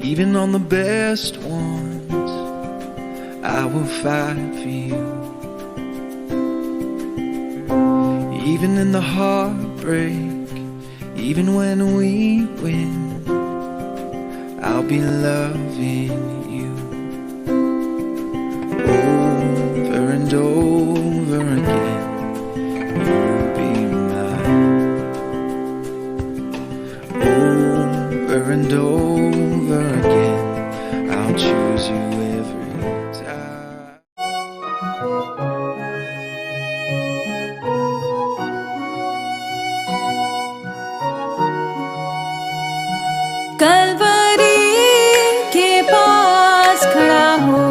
Even on the best ones, I will fight for you. Even in the heartbreak, even when we win, I'll be loving you. Over and over again, you'll be mine. Over and over again, I'll choose you every time. Kalvari के पास खड़ा हो,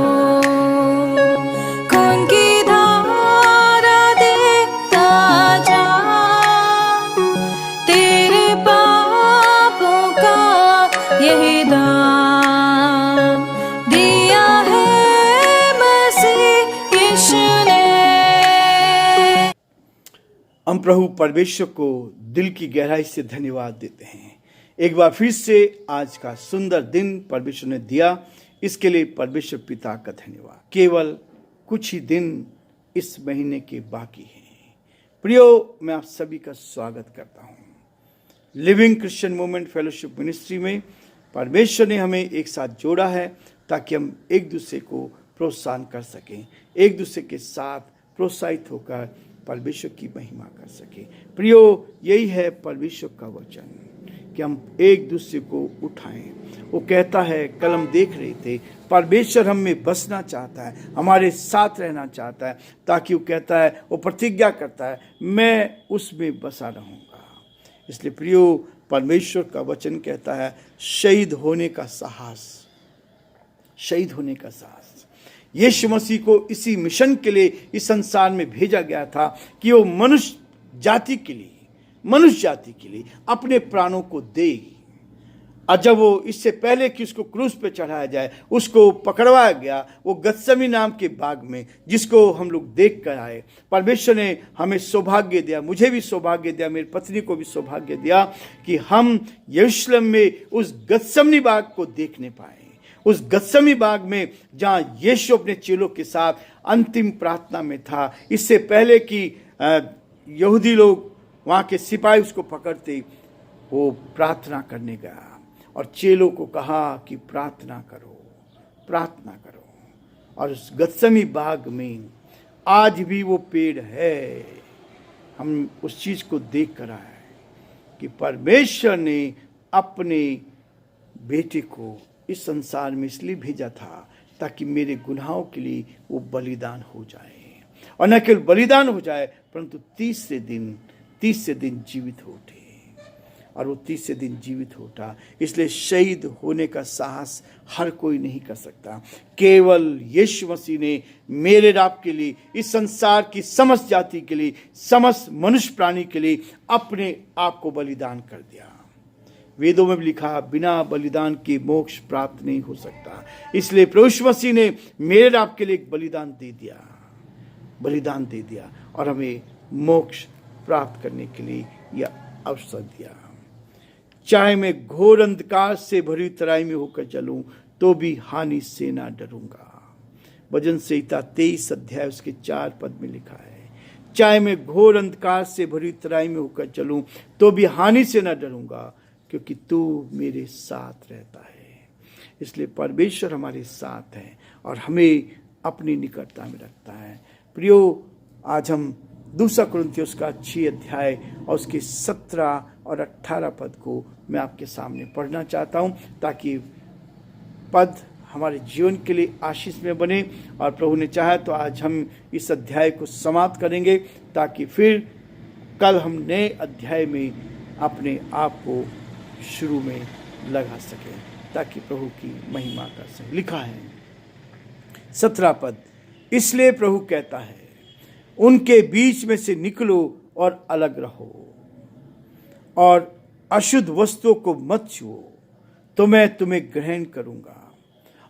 खून की धारा देखता जा, तेरे पापों का यही दाम दिया है मसीह यीशु ने। हम प्रभु परमेश्वर को दिल की गहराई से धन्यवाद देते हैं। एक बार फिर से आज का सुंदर दिन परमेश्वर ने दिया, इसके लिए परमेश्वर पिता का धन्यवाद। केवल कुछ ही दिन इस महीने के बाकी हैं। प्रियो, मैं आप सभी का स्वागत करता हूं। Living Christian movement fellowship ministry में परमेश्वर ने हमें एक साथ जोड़ा है ताकि हम एक दूसरे को प्रोत्साहन कर सकें, एक दूसरे के साथ प्रोत्साहित होकर परमेश्वर की महिमा कर सकें। प्रियो, यही है परमेश्वर का वचन कि हम एक दूसरे को उठाएं। वो कहता है, कल हम देख रहे थे, परमेश्वर हम में बसना चाहता है, हमारे साथ रहना चाहता है, ताकि वो कहता है, वो प्रतिज्ञा करता है, मैं उसमें बसा रहूँगा। इसलिए प्रियो, परमेश्वर का वचन कहता है, शहीद होने का साहस, शहीद होने का साहस। यीशु मसीह को इसी मिशन के लिए इस संसार में भेजा गया था कि वो मनुष्य जाति के लिए अपने प्राणों को दे। और जब वो इससे पहले कि उसको क्रूस पे चढ़ाया जाए, उसको पकड़वाया गया, वो गत्समी नाम के बाग में, जिसको हम लोग देख कर आए। परमेश्वर ने हमें सौभाग्य दिया, मुझे भी सौभाग्य दिया, मेरी पत्नी को भी सौभाग्य दिया कि हम यरूशलेम में उस गत्समनी बाग को देखने पाए। उस गत्समी बाग में जहाँ यीशु अपने चेलों के साथ अंतिम प्रार्थना में था। इससे पहले कि यहूदी लोग, वहाँ के सिपाही उसको पकड़ते, वो प्रार्थना करने गया और चेलों को कहा कि प्रार्थना करो, प्रार्थना करो। और उस गत्समी बाग में आज भी वो पेड़ है। हम उस चीज़ को देख कर आए कि परमेश्वर ने अपने बेटे को इस संसार में इसलिए भेजा था ताकि मेरे गुनाहों के लिए वो बलिदान हो जाए, और न केवल बलिदान हो जाए परंतु तीसरे दिन जीवित हो उठे। और वो तीसरे दिन जीवित हो उठा। इसलिए शहीद होने का साहस हर कोई नहीं कर सकता। केवल यीशु मसीह ने मेरे और आपके लिए, इस संसार की समस्त जाति के लिए, समस्त मनुष्य प्राणी के लिए अपने आप को बलिदान कर दिया। वेदों में भी लिखा, बिना बलिदान के मोक्ष प्राप्त नहीं हो सकता। इसलिए प्रभु यीशु मसीह ने मेरे और आपके लिए एक बलिदान दे दिया और हमें मोक्ष प्राप्त करने के लिए यह अवसर दिया। चाहे मैं घोर अंधकार से भरी तराई में होकर चलूं तो भी हानि से ना डरूंगा। भजन संहिता 23 अध्याय उसके 4 पद में लिखा है, चाहे मैं घोर अंधकार से भरी तराई में होकर चलूं तो भी हानि से ना डरूंगा, क्योंकि तू मेरे साथ रहता है। इसलिए परमेश्वर हमारे साथ है और हमें अपनी निकटता में रखता है। प्रियो, आज हम 2 कुरिन्थियों का 6 अध्याय और उसके 17 और 18 पद को मैं आपके सामने पढ़ना चाहता हूं, ताकि पद हमारे जीवन के लिए आशीष में बने। और प्रभु ने चाहा तो आज हम इस अध्याय को समाप्त करेंगे, ताकि फिर कल हम नए अध्याय में अपने आप को शुरू में लगा सकें, ताकि प्रभु की महिमा कर सकें। लिखा है 17 पद, इसलिए प्रभु कहता है, उनके बीच में से निकलो और अलग रहो और अशुद्ध वस्तुओं को मत छुओ, तो मैं तुम्हें ग्रहण करूंगा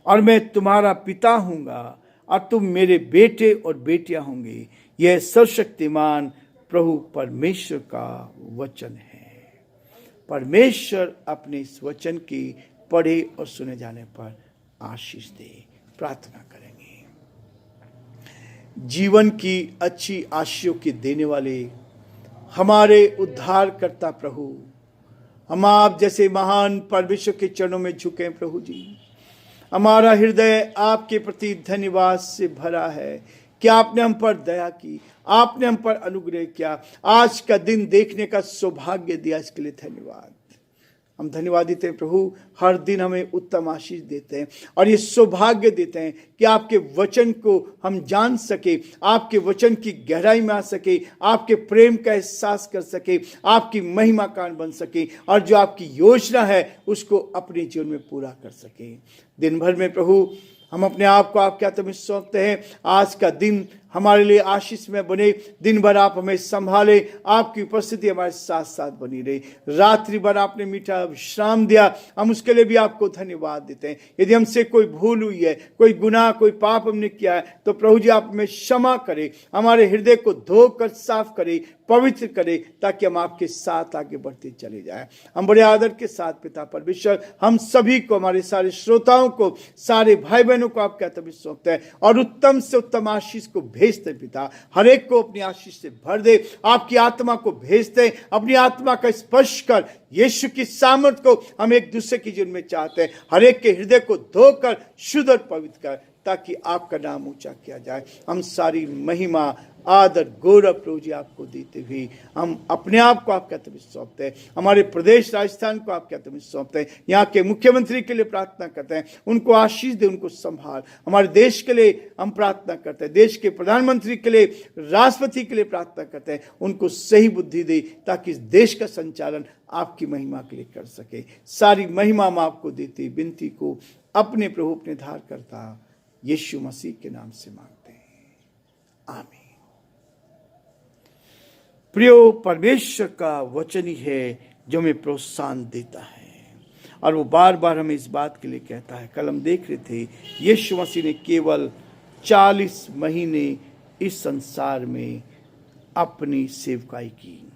और मैं तुम्हारा पिता हूंगा और तुम मेरे बेटे और बेटियां होंगे। यह सर्वशक्तिमान प्रभु परमेश्वर का वचन है। परमेश्वर अपने इस वचन के पढ़े और सुने जाने पर आशीष दे। प्रार्थना करेंगे। जीवन की अच्छी आशीषों के देने वाले हमारे उद्धारकर्ता प्रभु, हम आप जैसे महान परमेश्वर के चरणों में झुके प्रभु जी। हमारा हृदय आपके प्रति धन्यवाद से भरा है कि आपने हम पर दया की, आपने हम पर अनुग्रह किया, आज का दिन देखने का सौभाग्य दिया, इसके लिए धन्यवाद। हम धन्यवाद देते हैं प्रभु, हर दिन हमें उत्तम आशीष देते हैं और ये सौभाग्य देते हैं कि आपके वचन को हम जान सके, आपके वचन की गहराई में आ सके, आपके प्रेम का एहसास कर सके, आपकी महिमा कारण बन सके और जो आपकी योजना है उसको अपने जीवन में पूरा कर सके। दिन भर में प्रभु हम अपने आप को आपके हाथ में सौंपते हैं। आज का दिन हमारे लिए आशीष में बने, दिन भर आप हमें संभाले, आपकी उपस्थिति हमारे साथ साथ बनी रही। रात्रि भर आपने मीठा विश्राम दिया, हम उसके लिए भी आपको धन्यवाद देते हैं। यदि हमसे कोई भूल हुई है, कोई गुनाह, कोई पाप हमने किया है, तो प्रभु जी आप हमें क्षमा करें, हमारे हृदय को धोकर साफ करें, पवित्र करें, ताकि हम आपके साथ आगे बढ़ते चले जाएं। हम बड़े आदर के साथ पिता परमेश्वर हम सभी को, हमारे सारे श्रोताओं को, सारे भाई बहनों को आपके हाथ में सौंपते हैं और उत्तम से उत्तम आशीष को भेजते पिता। हर एक को अपनी आशीष से भर दे, आपकी आत्मा को भेजते, अपनी आत्मा का स्पर्श कर। यीशु की सामर्थ को हम एक दूसरे के जीवन में चाहते हैं। हर एक के हृदय को धोकर शुद्ध और पवित्र कर, ताकि आपका नाम ऊंचा किया जाए। हम सारी महिमा, आदर, गौरव प्रभु जी आपको देते हुए हम अपने आप को आपके हाथ में सौंपते हैं। हमारे प्रदेश राजस्थान को आपके हाथ में सौंपते हैं। यहाँ के मुख्यमंत्री के लिए प्रार्थना करते हैं, उनको आशीष दे, उनको संभाल। हमारे देश के लिए हम प्रार्थना करते हैं, देश के प्रधानमंत्री के लिए, राष्ट्रपति के लिए प्रार्थना करते हैं, उनको सही बुद्धि दे, ताकि इस देश का संचालन आपकी महिमा के लिए कर सके। सारी महिमा हम आपको देते, विनती को अपने प्रभु, अपने धार करता यीशु मसीह के नाम से मांगते हैं, आमीन। प्रियो, परमेश्वर का वचन ही है जो हमें प्रोत्साहन देता है और वो बार बार हमें इस बात के लिए कहता है। कल हम देख रहे थे, यीशु मसीह ने केवल 40 महीने इस संसार में अपनी सेवकाई की।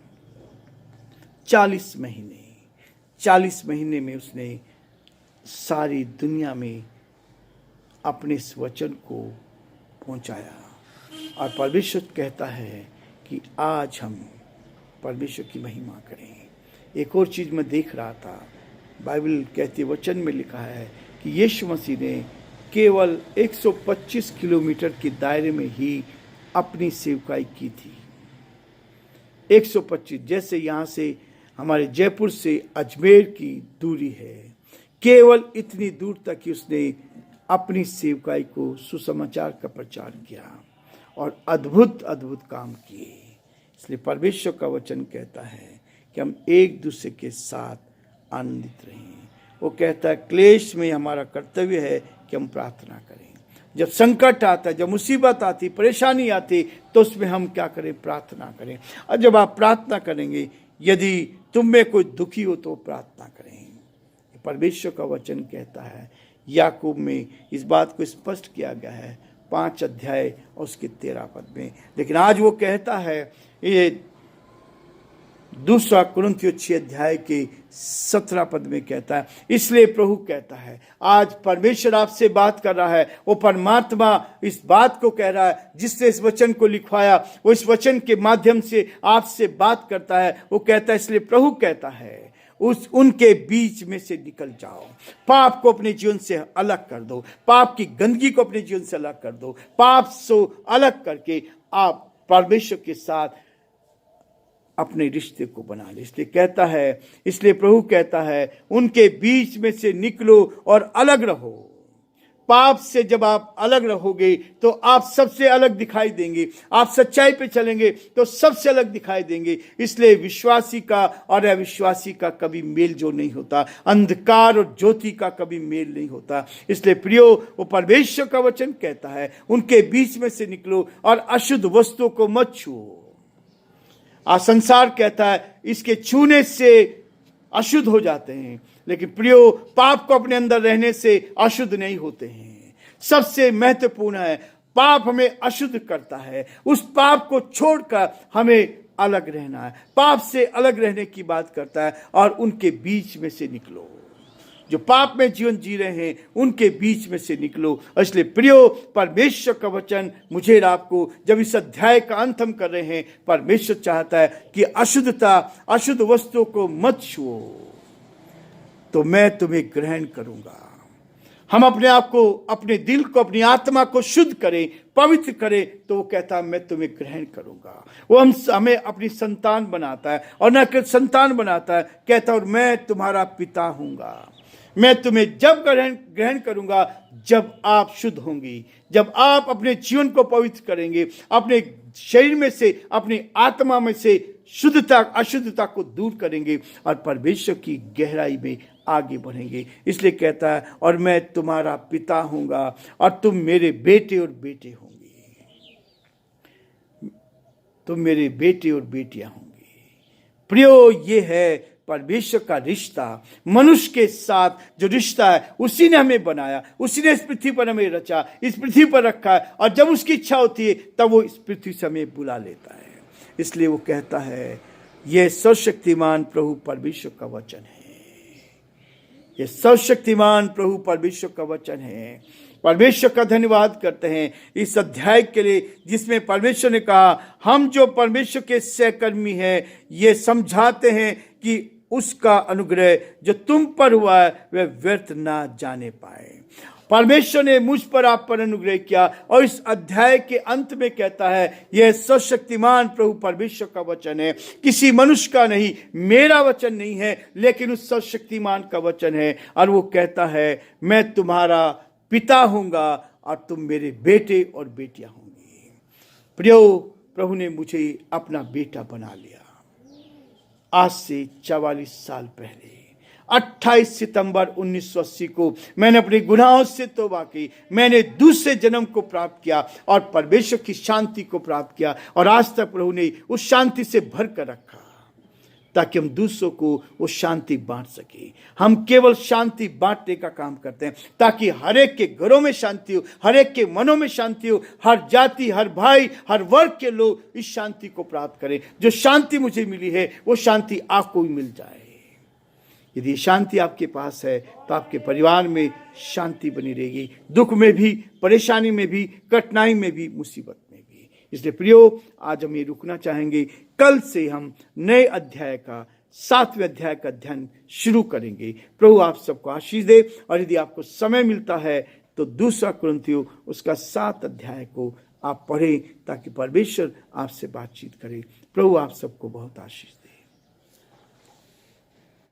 40 महीने में उसने सारी दुनिया में अपने इस वचन को पहुंचाया और परमेश्वर कहता है कि आज हम परमेश्वर की महिमा करें। एक और चीज़ मैं देख रहा था, बाइबल कहती है, वचन में लिखा है कि यीशु मसीह ने केवल 125 किलोमीटर के दायरे में ही अपनी सेवकाई की थी। 125, जैसे यहाँ से हमारे जयपुर से अजमेर की दूरी है, केवल इतनी दूर तक ही उसने अपनी सेवकाई को, सुसमाचार का प्रचार किया और अद्भुत अद्भुत काम किए। इसलिए परमेश्वर का वचन कहता है कि हम एक दूसरे के साथ आनंदित रहें। वो कहता है क्लेश में हमारा कर्तव्य है कि हम प्रार्थना करें। जब संकट आता है, जब मुसीबत आती, परेशानी आती, तो उसमें हम क्या करें? प्रार्थना करें। और जब आप प्रार्थना करेंगे, यदि तुम में कोई दुखी हो तो प्रार्थना करें। परमेश्वर का वचन कहता है, याकूब में इस बात को स्पष्ट किया गया है 5 अध्याय और उसके 13 पद में। लेकिन आज वो कहता है, ये 2 कुरिन्थियों 6 अध्याय के 17 पद में कहता है, इसलिए प्रभु कहता है, आज परमेश्वर आपसे बात कर रहा है। वो परमात्मा इस बात को कह रहा है, जिसने इस वचन को लिखवाया, वो इस वचन के माध्यम से आपसे बात करता है। वो कहता है, इसलिए प्रभु कहता है, उनके बीच में से निकल जाओ। पाप को अपने जीवन से अलग कर दो, पाप की गंदगी को अपने जीवन से अलग कर दो। पाप से अलग करके आप परमेश्वर के साथ अपने रिश्ते को बना ले। इसलिए कहता है, इसलिए प्रभु कहता है, उनके बीच में से निकलो और अलग रहो। पाप से जब आप अलग रहोगे तो आप सबसे अलग दिखाई देंगे। आप सच्चाई पे चलेंगे तो सबसे अलग दिखाई देंगे। इसलिए विश्वासी का और अविश्वासी का कभी मेल जो नहीं होता, अंधकार और ज्योति का कभी मेल नहीं होता। इसलिए प्रियो, वो परमेश्वर का वचन कहता है, उनके बीच में से निकलो और अशुद्ध वस्तुओं को मत छुओ। आज संसार कहता है इसके छूने से अशुद्ध हो जाते हैं, लेकिन प्रियो, पाप को अपने अंदर रहने से अशुद्ध नहीं होते हैं। सबसे महत्वपूर्ण है, पाप हमें अशुद्ध करता है। उस पाप को छोड़कर हमें अलग रहना है। पाप से अलग रहने की बात करता है और उनके बीच में से निकलो। जो पाप में जीवन जी रहे हैं उनके बीच में से निकलो। इसलिए प्रियो, परमेश्वर का वचन मुझे और आपको, जब इस अध्याय का अंत हम कर रहे हैं, परमेश्वर चाहता है कि अशुद्ध वस्तुओं को मत छुओ, तो मैं तुम्हें ग्रहण करूंगा। हम अपने आप को, अपने दिल को, अपनी आत्मा को शुद्ध करें, पवित्र करें, तो वो कहता है मैं तुम्हें ग्रहण करूंगा। वो हमें अपनी संतान बनाता है, और न केवल संतान बनाता है, कहता है और मैं तुम्हारा पिता हूंगा। मैं तुम्हें जब ग्रहण करूंगा जब आप शुद्ध होंगी, जब आप अपने जीवन को पवित्र करेंगे, अपने शरीर में से, अपनी आत्मा में से शुद्धता अशुद्धता को दूर करेंगे और परमेश्वर की गहराई में आगे बढ़ेंगे। इसलिए कहता है और मैं तुम्हारा पिता हूंगा और तुम मेरे बेटे और बेटे होंगे, तुम मेरे बेटे और बेटियां होंगी। प्रियो, ये है परमेश्वर का रिश्ता मनुष्य के साथ। जो रिश्ता है उसी ने हमें बनाया, उसी ने इस पृथ्वी पर हमें रचा, इस पृथ्वी पर रखा है, और जब उसकी इच्छा होती है तब वो इस पृथ्वी से हमें बुला लेता है। इसलिए वो कहता है यह सर्वशक्तिमान प्रभु परमेश्वर का वचन है, यह सर्वशक्तिमान प्रभु परमेश्वर का वचन है। परमेश्वर का धन्यवाद करते हैं इस अध्याय के लिए, जिसमें परमेश्वर ने कहा हम जो परमेश्वर के सहकर्मी हैं, ये समझाते हैं कि उसका अनुग्रह जो तुम पर हुआ है वह व्यर्थ ना जाने पाए। परमेश्वर ने मुझ पर, आप पर अनुग्रह किया, और इस अध्याय के अंत में कहता है यह सर्वशक्तिमान प्रभु परमेश्वर का वचन है, किसी मनुष्य का नहीं, मेरा वचन नहीं है, लेकिन उस सर्वशक्तिमान का वचन है। और वो कहता है मैं तुम्हारा पिता हूंगा और तुम मेरे बेटे और बेटियां होंगी। प्रियो, प्रभु ने मुझे अपना बेटा बना लिया। आज से 44 साल पहले 28 सितंबर 1980 को मैंने अपने गुनाहों से तौबा की, मैंने दूसरे जन्म को प्राप्त किया और परमेश्वर की शांति को प्राप्त किया, और आज तक प्रभु ने उस शांति से भर कर रखा ताकि हम दूसरों को वो शांति बांट सके। हम केवल शांति बांटने का काम करते हैं ताकि हर एक के घरों में शांति हो, हर एक के मनों में शांति हो, हर जाति, हर भाई, हर वर्ग के लोग इस शांति को प्राप्त करें। जो शांति मुझे मिली है वो शांति आपको भी मिल जाए। यदि शांति आपके पास है तो आपके परिवार में शांति बनी रहेगी, दुख में भी, परेशानी में भी, कठिनाई में भी, मुसीबत में भी। इसलिए प्रियो, आज हम ये रुकना चाहेंगे। कल से हम नए अध्याय का 7वें अध्याय का अध्ययन शुरू करेंगे। प्रभु आप सबको आशीष दे। और यदि आपको समय मिलता है तो 2 कुरिन्थियों उसका 7 अध्याय को आप पढ़ें ताकि परमेश्वर आपसे बातचीत करे। प्रभु आप सबको बहुत आशीष दे।